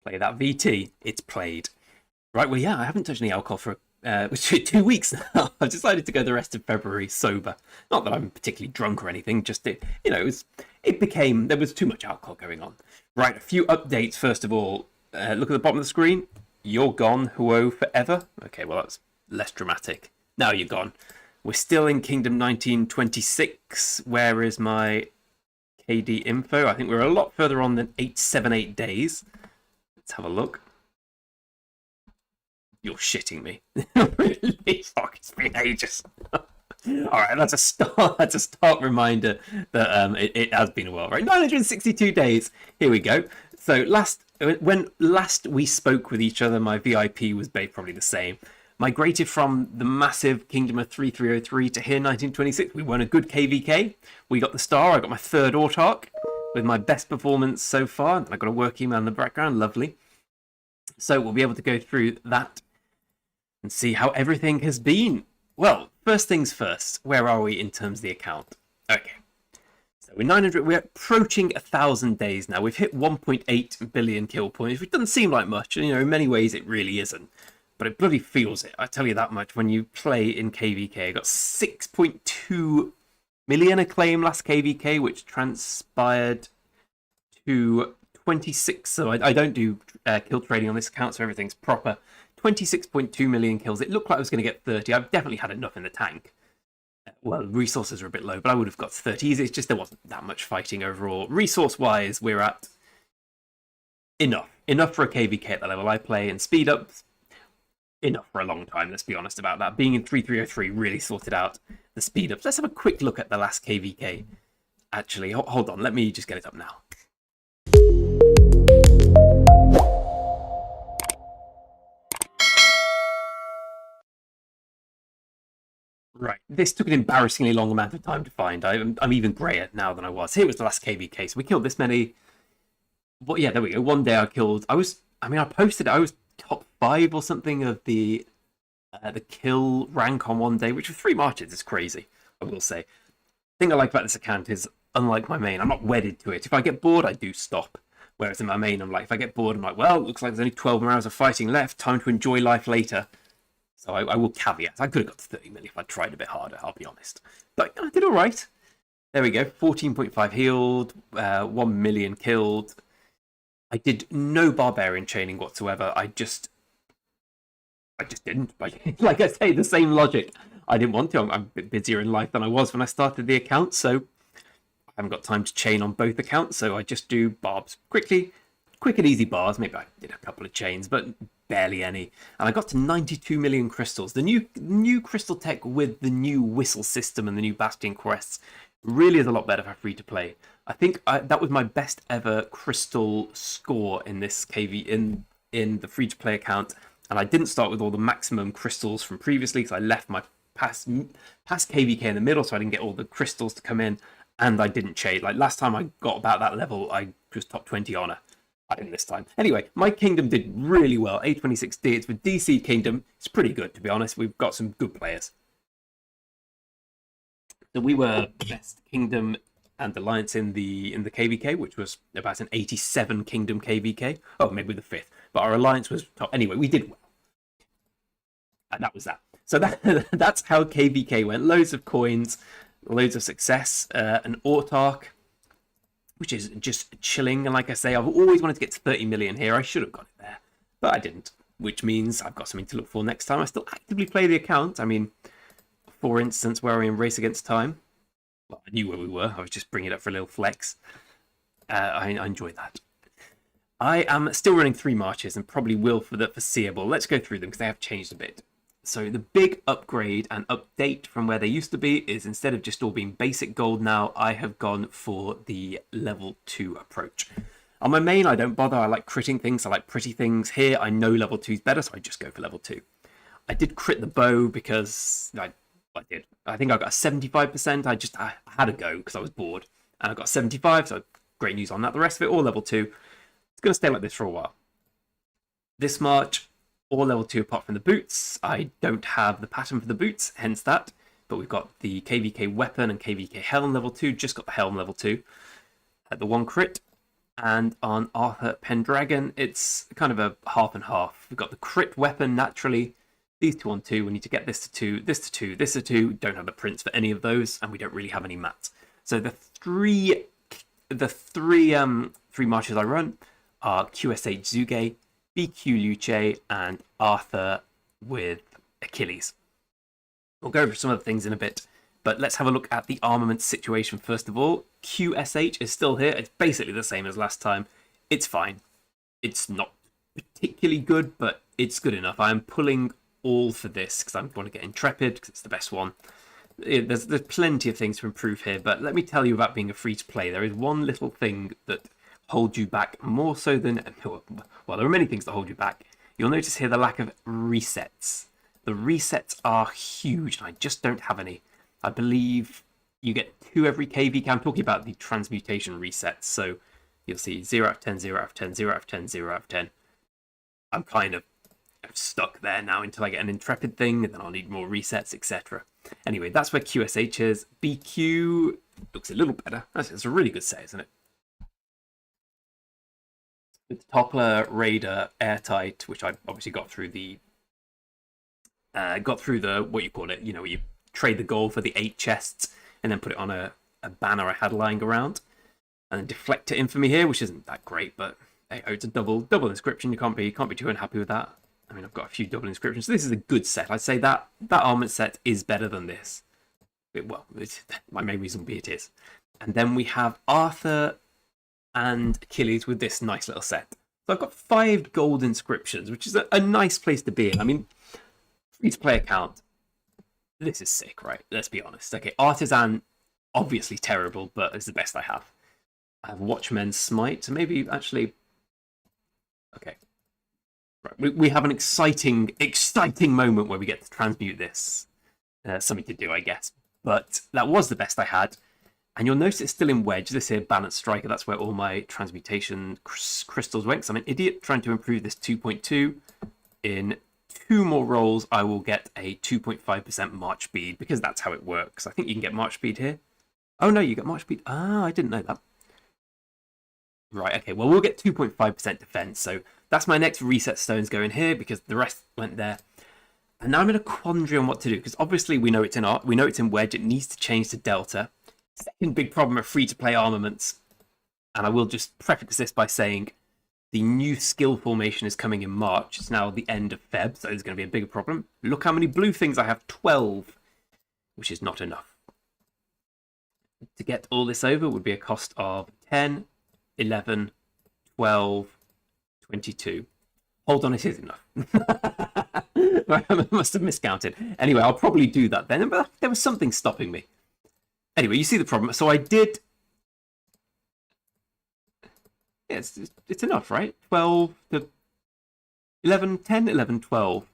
Play that VT. It's played. Right, well, yeah, I haven't touched any alcohol for 2 weeks now. I've decided to go the rest of February sober. Not that I'm particularly drunk or anything, just there was too much alcohol going on. Right, a few updates first of all. Look at the bottom of the screen. You're gone, Huo, forever. Okay, well, that's less dramatic. Now you're gone. We're still in Kingdom 1926. Where is my KD info? I think we're a lot further on than 878 days. Let's have a look. You're shitting me. Really? Fuck, it's been ages. All right, that's a start. That's a start reminder that it has been a while, right? 962 days. Here we go. So when last we spoke with each other, my VIP was probably the same. Migrated from the massive Kingdom of 3303 to here 1926. We won a good KVK. We got the star. I got my third autarch with my best performance so far. I got a work email in the background. Lovely. So we'll be able to go through that and see how everything has been. Well, first things first, where are we in terms of the account? Okay, so we're approaching 1,000 days now. We've hit 1.8 billion kill points, which doesn't seem like much. In many ways it really isn't, but it bloody feels it. I tell you that much. When you play in KVK, I got 6.2 million acclaim last KVK, which transpired to 26. So I don't do kill trading on this account, so everything's proper. 26.2 million kills. It looked like I was going to get 30. I've definitely had enough in the tank. Well, resources are a bit low, but I would have got 30. It's just there wasn't that much fighting overall. Resource-wise, we're at enough. Enough for a KVK at the level I play, and speed up, enough for a long time, let's be honest about that. Being in 3303 really sorted out the speed ups. Let's have a quick look at the last KVK. Actually, hold on. Let me just get it up now. Right, this took an embarrassingly long amount of time to find. I'm even greyer now than I was. Here was the last KVK, so we killed this many. Well, yeah, there we go. One day I posted, I was top 5 or something of the kill rank on one day, which was 3 marches. It's crazy, I will say. The thing I like about this account is, unlike my main, I'm not wedded to it. If I get bored, I do stop. Whereas in my main, I'm like, if I get bored, I'm like, well, it looks like there's only 12 more hours of fighting left. Time to enjoy life later. So I will caveat. I could have got to 30 million if I tried a bit harder, I'll be honest. But I did all right. There we go. 14.5 healed, 1 million killed. I did no barbarian chaining whatsoever. I just didn't. Like I say, the same logic. I didn't want to. I'm a bit busier in life than I was when I started the account, so I haven't got time to chain on both accounts, so I just do barbs quickly. Quick and easy bars. Maybe I did a couple of chains, but barely any. And I got to 92 million crystals. The new crystal tech with the new whistle system and the new bastion quests really is a lot better for free to play. I think that was my best ever crystal score in this KV in the free to play account. And I didn't start with all the maximum crystals from previously because I left my past KVK in the middle, so I didn't get all the crystals to come in. And I didn't chain. Like last time I got about that level, I was top 20 honor. I didn't this time. Anyway, my kingdom did really well. A26D. It's with DC Kingdom. It's pretty good, to be honest. We've got some good players. So we were best kingdom and alliance in the KVK, which was about an 87 kingdom KVK. Oh, maybe the 5th. But our alliance was top. Anyway, we did well. And that was that. So that's how KVK went. Loads of coins, loads of success, an autarch, which is just chilling. And like I say, I've always wanted to get to 30 million here. I should have got it there, but I didn't, which means I've got something to look for next time. I still actively play the account. I mean, for instance, where are we in Race Against Time? Well, I knew where we were. I was just bringing it up for a little flex. I enjoy that. I am still running 3 marches and probably will for the foreseeable. Let's go through them because they have changed a bit. So the big upgrade and update from where they used to be is instead of just all being basic gold now, I have gone for the level 2 approach. On my main, I don't bother. I like critting things. I like pretty things. Here, I know level 2 is better, so I just go for level 2. I did crit the bow because I did. I think I got a 75%. I had a go because I was bored. And I got 75, so great news on that. The rest of it, all level 2. It's going to stay like this for a while. This March, all level 2 apart from the boots. I don't have the pattern for the boots, hence that. But we've got the KVK weapon and KVK helm level 2. Just got the helm level 2. The 1 crit. And on Arthur Pendragon, it's kind of a half and half. We've got the crit weapon naturally. These 2 on 2. We need to get this to 2, this to 2, this to 2. Don't have the prints for any of those, and we don't really have any mats. So the three marches I run are QSH Zuge, BQ Luce, and Arthur with Achilles. We'll go over some of the things in a bit, but let's have a look at the armament situation first of all. QSH is still here. It's basically the same as last time. It's fine. It's not particularly good, but it's good enough. I'm pulling all for this because I want to get Intrepid because it's the best one. There's plenty of things to improve here, but let me tell you about being a free-to-play. There is one little thing that holds you back more so than... Well, there are many things that hold you back. You'll notice here the lack of resets. The resets are huge, and I just don't have any. I believe you get 2 every KV. I'm talking about the transmutation resets, so you'll see 0 out of 10, 0 out of 10, 0 out of 10, 0 out of 10. I'm kind of stuck there now until I get an Intrepid thing, and then I'll need more resets, etc. Anyway, that's where QSH is. BQ looks a little better. It's a really good set, isn't it? With Toppler, Raider, Airtight, which I obviously got through the what you call it, you know, you trade the gold for the 8 chests and then put it on a banner I had lying around, and then deflect to infamy here, which isn't that great, but hey, it's a double inscription. You can't be too unhappy with that. I mean, I've got a few double inscriptions, so this is a good set. I'd say that armament set is better than this. My main reason would be it is. And then we have Arthur and Achilles with this nice little set. So I've got 5 gold inscriptions, which is a nice place to be in. I mean, free-to-play account, this is sick, right? Let's be honest. Okay, Artisan, obviously terrible, but it's the best I have. I have Watchmen's Smite, so maybe actually... Okay. Right, we have an exciting moment where we get to transmute this. Something to do, I guess. But that was the best I had. And you'll notice it's still in Wedge. This here, Balanced Striker, that's where all my transmutation crystals went. So I'm an idiot trying to improve this 2.2. In 2 more rolls, I will get a 2.5% March Speed, because that's how it works. I think you can get March Speed here. Oh no, you get March Speed. Ah, I didn't know that. Right, okay, well, we'll get 2.5% defense. So that's my next reset stones going here, because the rest went there. And now I'm in a quandary on what to do, because obviously we know it's in Wedge. It needs to change to Delta. Second big problem of free-to-play armaments, and I will just preface this by saying the new skill formation is coming in March. It's now the end of Feb, so it's going to be a bigger problem. Look how many blue things I have, 12, which is not enough. To get all this over would be a cost of 10, 11, 12, 22. Hold on, it is enough. I must have miscounted. Anyway, I'll probably do that then, but there was something stopping me. Anyway, you see the problem. So I did... Yeah, it's enough, right? 12 to 11, 10, 11, 12.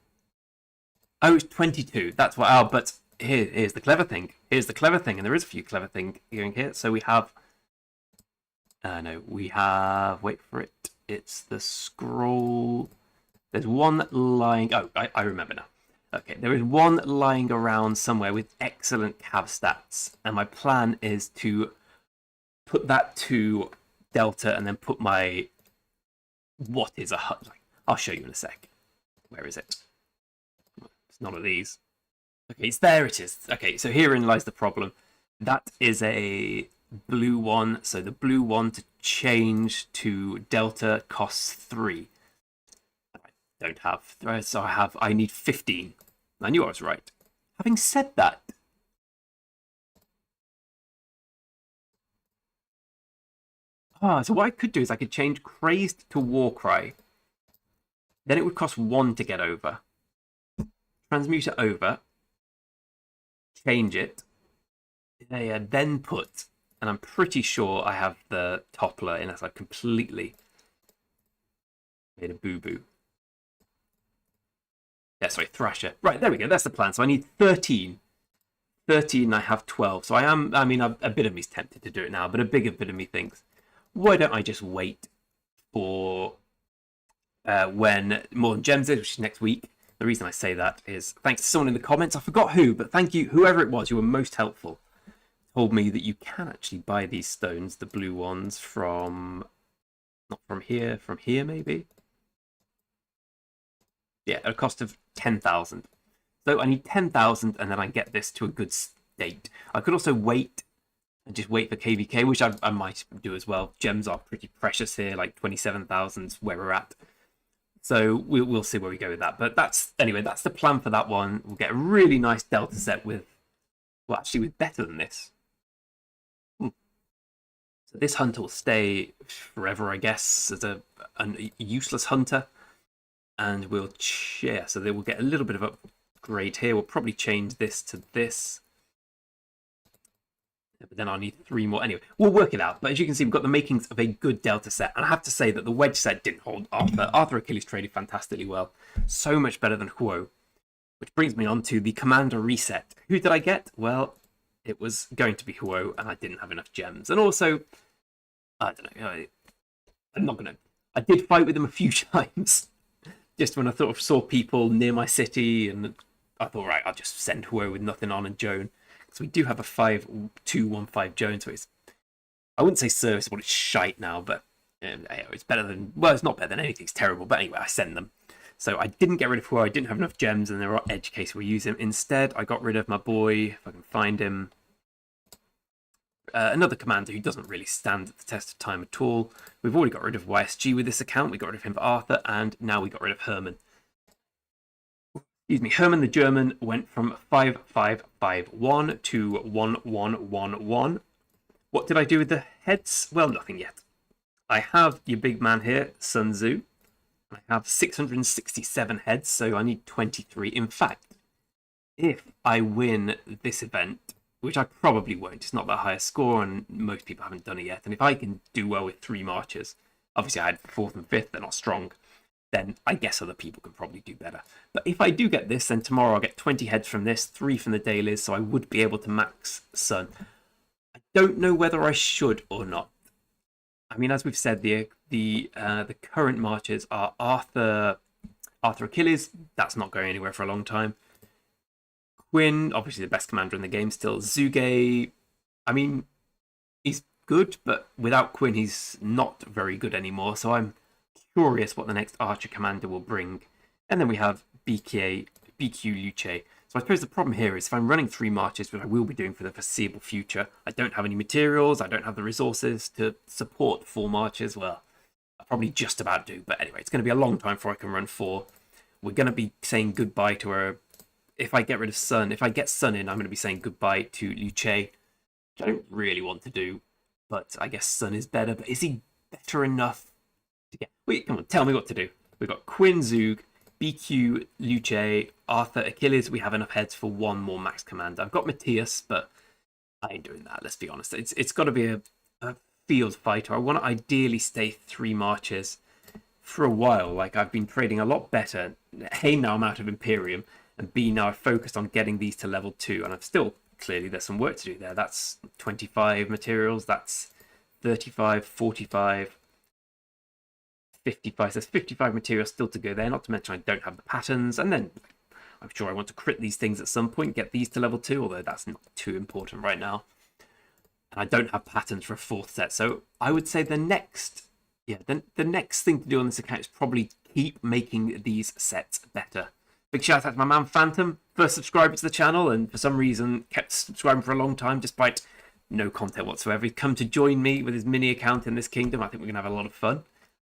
Oh, it's 22. That's what... Oh, but here's the clever thing. Here's the clever thing, and there is a few clever things going here. So we have... no, we have... Wait for it. It's the scroll... There's one lying... Oh, I remember now. Okay, there is one lying around somewhere with excellent cav stats, and my plan is to put that to Delta and then put my... What is a HUD? I'll show you in a sec. Where is it? It's none of these. Okay, there it is. Okay, so herein lies the problem. That is a blue one, so the blue one to change to Delta costs 3. Don't have, so I need 15. I knew I was right. Having said that, so what I could do is I could change Crazed to Warcry. Then it would cost 1 to get over. Transmute it over. Change it. Then put, and I'm pretty sure I have the Toppler unless I completely made a boo-boo. Yeah, sorry, Thrasher. Right, there we go. That's the plan. So I need 13. 13, I have 12. So I mean, a bit of me's tempted to do it now, but a bigger bit of me thinks, why don't I just wait for when More Than Gems is, which is next week. The reason I say that is thanks to someone in the comments. I forgot who, but thank you, whoever it was. You were most helpful. Told me that you can actually buy these stones, the blue ones, from Not from here maybe? Yeah, at a cost of 10,000. So I need 10,000 and then I get this to a good state. I could also wait and just wait for KVK, which I might do as well. Gems are pretty precious here, like 27,000 where we're at. So we'll see where we go with that. But that's the plan for that one. We'll get a really nice delta set with, well, actually with better than this. So this hunter will stay forever, I guess, as a useless hunter. And we'll share, so they will get a little bit of upgrade here. We'll probably change this to this. But then I'll need 3 more. Anyway, we'll work it out. But as you can see, we've got the makings of a good delta set. And I have to say that the wedge set didn't hold Arthur. Arthur Achilles traded fantastically well. So much better than Huo. Which brings me on to the Commander reset. Who did I get? Well, it was going to be Huo, and I didn't have enough gems. And also, I don't know. I'm not going to... I did fight with him a few times. Just when I sort of saw people near my city, and I thought, right, I'll just send Huo with nothing on and Joan. So we do have a 5-2-1-5 Joan, so it's, I wouldn't say serviceable, it's shite now, but it's better than, well, it's not better than anything, it's terrible, but anyway, I send them. So I didn't get rid of Huo, I didn't have enough gems, and there are edge case we'll use him. Instead, I got rid of my boy, if I can find him. Another commander who doesn't really stand the test of time at all. We've already got rid of YSG with this account, we got rid of him for Arthur, and now we got rid of Herman. Excuse me, Herman the German went from 5-5-5-1 to 1-1-1-1. What did I do with the heads? Well, nothing yet. I have your big man here, Sun Tzu. I have 667 heads, so I need 23. In fact, if I win this event, which I probably won't, it's not that high a score, and most people haven't done it yet, and if I can do well with 3 marches, obviously I had 4th and 5th, they're not strong, then I guess other people can probably do better. But if I do get this, then tomorrow I'll get 20 heads from this, 3 from the dailies, so I would be able to max Sun. I don't know whether I should or not. I mean, as we've said, the current marches are Arthur Achilles. That's not going anywhere for a long time. Quinn, obviously the best commander in the game still. Zuge, I mean, he's good, but without Quinn, he's not very good anymore. So I'm curious what the next Archer commander will bring. And then we have BQ Luce. So I suppose the problem here is if I'm running 3 marches, which I will be doing for the foreseeable future, I don't have any materials, I don't have the resources to support 4 marches. Well, I probably just about do, but anyway, it's going to be a long time before I can run 4. We're going to be saying goodbye to her. If I get rid of Sun, if I get Sun in, I'm going to be saying goodbye to Luce, which I don't really want to do, but I guess Sun is better. But is he better enough to get... Wait, come on, tell me what to do. We've got Quinn, Zug, BQ, Luce, Arthur, Achilles. We have enough heads for 1 more max commander. I've got Matthias, but I ain't doing that, let's be honest. It's got to be a field fighter. I want to ideally stay 3 marches for a while. Like, I've been trading a lot better. A, now I'm out of Imperium, and B, now I've focused on getting these to level 2, and I've still, clearly there's some work to do there. That's 25 materials, that's 35, 45, 55. So there's 55 materials still to go there, not to mention I don't have the patterns, and then I'm sure I want to crit these things at some point, get these to level 2, although that's not too important right now. And I don't have patterns for a 4th set, so I would say the next thing to do on this account is probably keep making these sets better. Big shout out to my man Phantom, first subscriber to the channel, and for some reason kept subscribing for a long time despite no content whatsoever. He's come to join me with his mini account in this kingdom. I think we're going to have a lot of fun.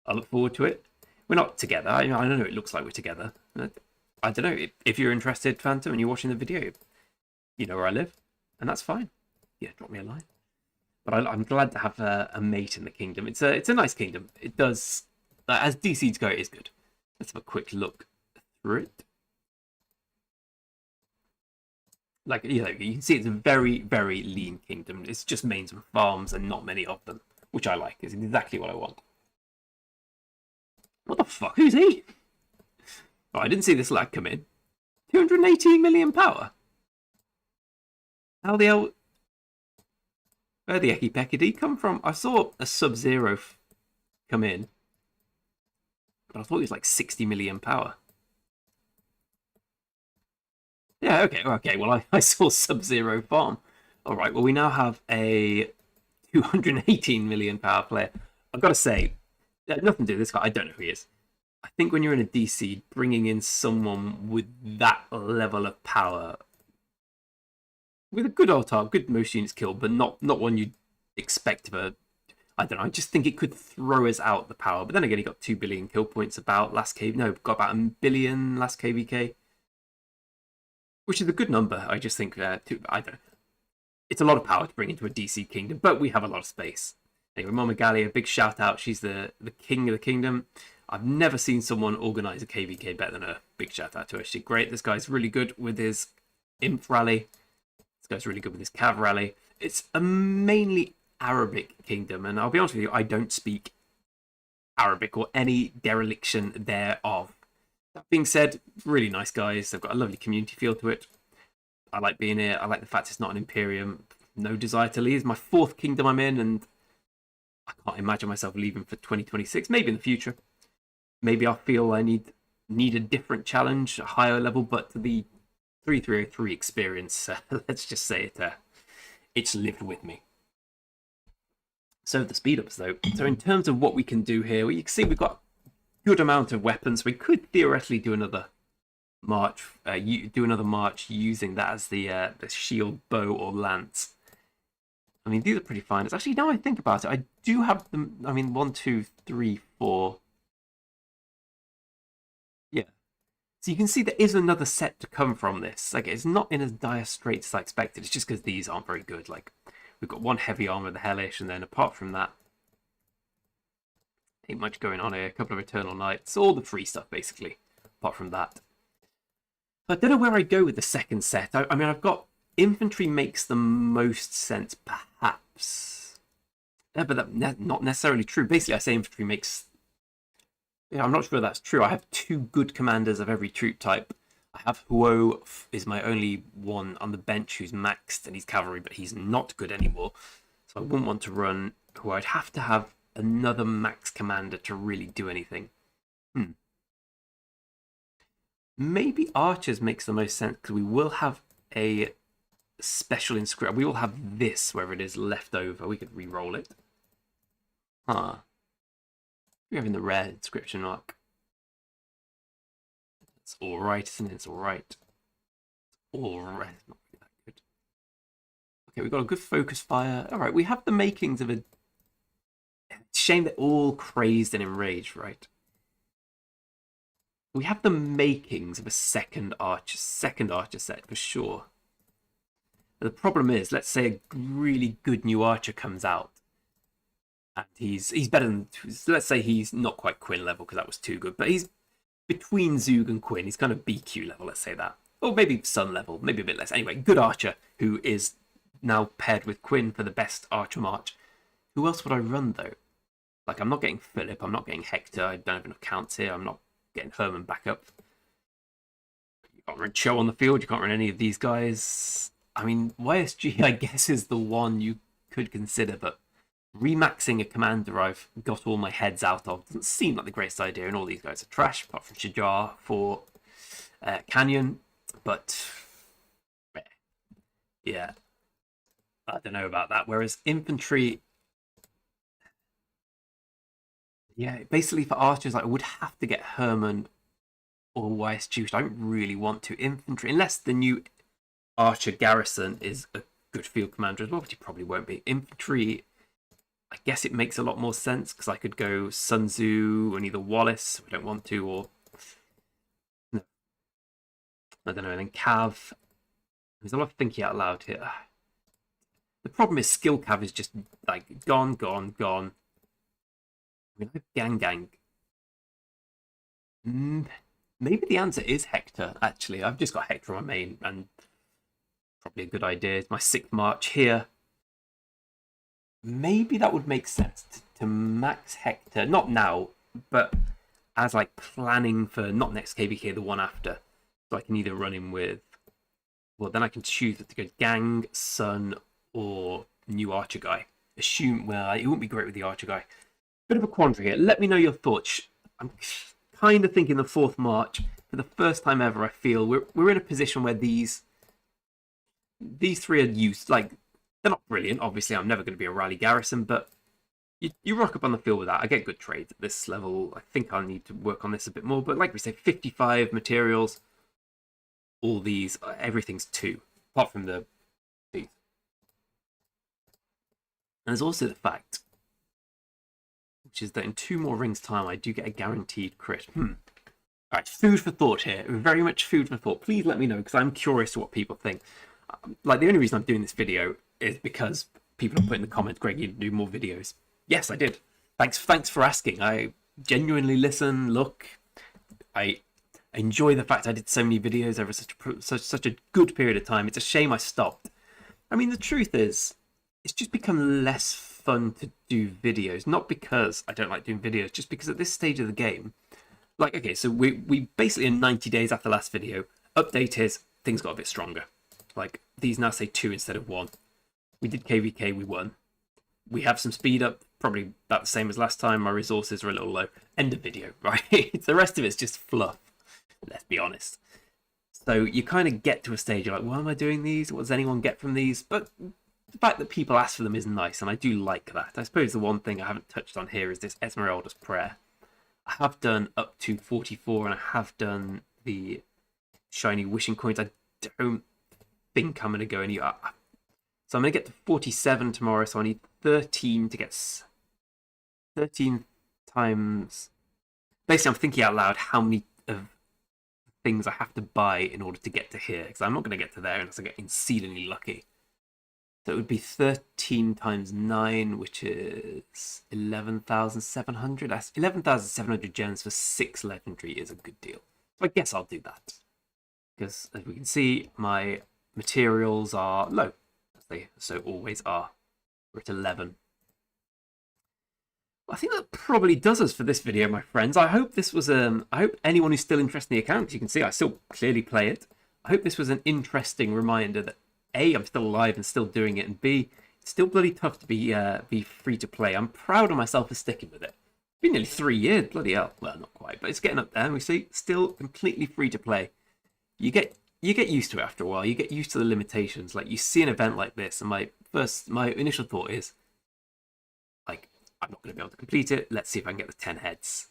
I look forward to it. We're not together. I know it looks like we're together. I don't know. If you're interested, Phantom, and you're watching the video, you know where I live, and that's fine. Yeah, drop me a line. But I'm glad to have a mate in the kingdom. It's a nice kingdom. It does, as DCs go, it is good. Let's have a quick look through it. Like, you know, you can see it's a very, very lean kingdom. It's just mains and farms and not many of them, which I like. It's exactly what I want. What the fuck? Who's he? Oh, I didn't see this lag come in. 218 million power. How the hell... Where the Eki Peki did he come from? I saw a Sub-Zero come in, but I thought he was like 60 million power. Yeah, okay. Well, I saw Sub-Zero farm. All right. Well, we now have a 218 million power player. I've got to say, nothing to do with this guy. I don't know who he is. I think when you're in a DC, bringing in someone with that level of power, with a good ult, good most units killed, but not one you'd expect of a. I don't know. I just think it could throw us out the power. But then again, he got 2 billion kill points about last KV. No, got about 1 billion last KVK, which is a good number. I just think I don't know. It's a lot of power to bring into a DC kingdom, but we have a lot of space. Anyway, Mama Gali, a big shout out. She's the king of the kingdom. I've never seen someone organise a KVK better than her. Big shout out to her. She's great. This guy's really good with his Imp rally. This guy's really good with his Cav rally. It's a mainly Arabic kingdom, and I'll be honest with you, I don't speak Arabic or any dereliction thereof. That being said, really nice guys. They've got a lovely community feel to it. I like being here. I like the fact it's not an Imperium. No desire to leave. It's my 4th kingdom I'm in, and I can't imagine myself leaving for 2026. Maybe in the future. Maybe I feel I need a different challenge, a higher level, but the 3303 experience, let's just say it's lived with me. So the speed ups though. So in terms of what we can do here, you can see we've got a good amount of weapons. We could theoretically do another march, using that as the shield, bow, or lance. I mean, these are pretty fine. It's actually, now I think about it, I do have them. I mean, 1, 2, 3, 4. Yeah. So you can see there is another set to come from this. Like, it's not in as dire straits as I expected. It's just because these aren't very good. Like, we've got 1 heavy armor, the Hellish, and then apart from that, ain't much going on here. A couple of Eternal Knights, all the free stuff basically. Apart from that, I don't know where I go with the second set. I mean, I've got infantry makes the most sense, perhaps. Yeah, but that's not necessarily true. Basically, I say infantry makes. Yeah, I'm not sure that's true. I have 2 good commanders of every troop type. I have Huo is my only one on the bench who's maxed, and he's cavalry, but he's not good anymore. So I wouldn't want to run Huo. I'd have to have another max commander to really do anything. Maybe archers makes the most sense because we will have a special inscription. We will have this, wherever it is, left over. We could re-roll it. We're having the rare inscription mark. It's alright, isn't it? It's alright. It's alright. It's not really that good. Okay, we've got a good focus fire. Alright, we have the makings of a. Shame they're all crazed and enraged, right? We have the makings of a second archer set for sure. But the problem is, let's say a really good new archer comes out, and he's better than. Let's say he's not quite Quinn level because that was too good, but he's between Zug and Quinn. He's kind of BQ level, let's say that, or maybe Sun level, maybe a bit less. Anyway, good archer who is now paired with Quinn for the best archer march. Who else would I run though? Like, I'm not getting Philip, I'm not getting Hector. I don't have enough counts here. I'm not getting Herman back up. You can't run Cho on the field. You can't run any of these guys. I mean, YSG, I guess, is the one you could consider, but remaxing a commander I've got all my heads out of doesn't seem like the greatest idea, and all these guys are trash, apart from Shajar for Canyon. But, yeah, I don't know about that. Whereas infantry... Yeah, basically for archers, I would have to get Herman or YSG, which I don't really want to. Infantry, unless the new archer Garrison is a good field commander as well, which he probably won't be. Infantry, I guess it makes a lot more sense because I could go Sun Tzu and either Wallace, if I don't want to, or no. I don't know. And then Cav. There's a lot of thinking out loud here. The problem is skill Cav is just like gone. I mean, Gang. Maybe the answer is Hector, actually. I've just got Hector on my main, and probably a good idea. It's my 6th march here. Maybe that would make sense to max Hector. Not now, but as like planning for not next KVK, the one after. So I can either run him with... Well, then I can choose to go Gang, Sun, or new Archer guy. Well, it wouldn't be great with the Archer guy. Bit of a quandary here. Let me know your thoughts. I'm kind of thinking the 4th March. For the first time ever, I feel we're in a position where these 3 are used. Like, they're not brilliant. Obviously, I'm never going to be a Rally Garrison, but you rock up on the field with that. I get good trades at this level. I think I'll need to work on this a bit more. But like we say, 55 materials. All these, everything's 2, apart from these. And there's also the fact, which is that in 2 more rings time, I do get a guaranteed crit. All right, food for thought here. Very much food for thought. Please let me know, because I'm curious to what people think. Like, the only reason I'm doing this video is because people have put in the comments, Greg, you do more videos. Yes, I did. Thanks for asking. I genuinely listen, look. I enjoy the fact I did so many videos over such a good period of time. It's a shame I stopped. I mean, the truth is, it's just become less fun to do videos. Not because I don't like doing videos, just because at this stage of the game, like, okay, so we basically in 90 days after the last video, update is things got a bit stronger. Like, these now say 2 instead of 1. We did KVK, we won. We have some speed up, probably about the same as last time. My resources are a little low. End of video, right? The rest of it's just fluff. Let's be honest. So you kind of get to a stage, you're like, why am I doing these? What does anyone get from these? But the fact that people ask for them is nice, and I do like that. I suppose the one thing I haven't touched on here is this Esmeralda's Prayer. I have done up to 44, and I have done the shiny wishing coins. I don't think I'm going to go any... So I'm going to get to 47 tomorrow, so I need 13 to get... 13 times... Basically, I'm thinking out loud how many of things I have to buy in order to get to here, because I'm not going to get to there unless I get insanely lucky. So it would be 13 times 9, which is 11,700. 11,700 gems for 6 legendary is a good deal. So I guess I'll do that. Because as we can see, my materials are low, as they so always are. We're at 11. I think that probably does us for this video, my friends. I hope this was I hope anyone who's still interested in the account, as you can see, I still clearly play it. I hope this was an interesting reminder that A, I'm still alive and still doing it, and B, it's still bloody tough to be free to play. I'm proud of myself for sticking with it. It's been nearly 3 years, bloody hell. Well, not quite, but it's getting up there. And we see still completely free to play. You get used to it after a while. You get used to the limitations. Like, you see an event like this, and my initial thought is, like, I'm not going to be able to complete it. Let's see if I can get the 10 heads.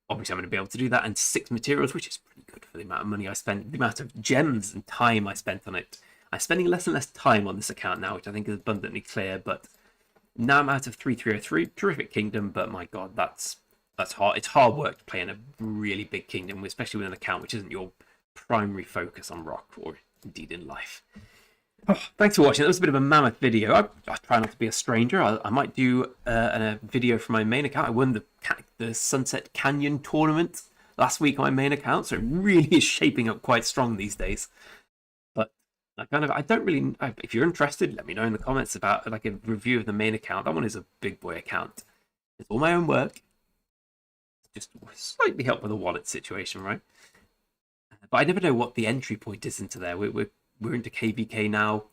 Obviously, I'm going to be able to do that, and 6 materials, which is pretty good for the amount of money I spent, the amount of gems and time I spent on it. I'm spending less and less time on this account now, which I think is abundantly clear, but now I'm out of 3303. Terrific kingdom, but my god, that's hard. It's hard work to play in a really big kingdom, especially with an account which isn't your primary focus on Rock, or indeed in life. Oh, thanks for watching. That was a bit of a mammoth video. I try not to be a stranger. I might do a video from my main account. I won the Sunset Canyon tournament last week on my main account, so it really is shaping up quite strong these days. But I don't really... If you're interested, let me know in the comments about like a review of the main account. That one is a big boy account. It's all my own work. Just slightly help with the wallet situation, right? But I never know what the entry point is into there. We're into KVK now.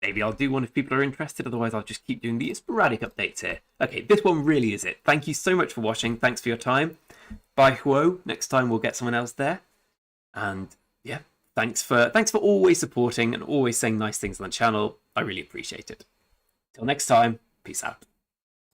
Maybe I'll do one if people are interested. Otherwise, I'll just keep doing the sporadic updates here. Okay, this one really is it. Thank you so much for watching. Thanks for your time. Bye, Huo. Next time we'll get someone else there. And yeah, thanks for always supporting and always saying nice things on the channel. I really appreciate it. Till next time, peace out.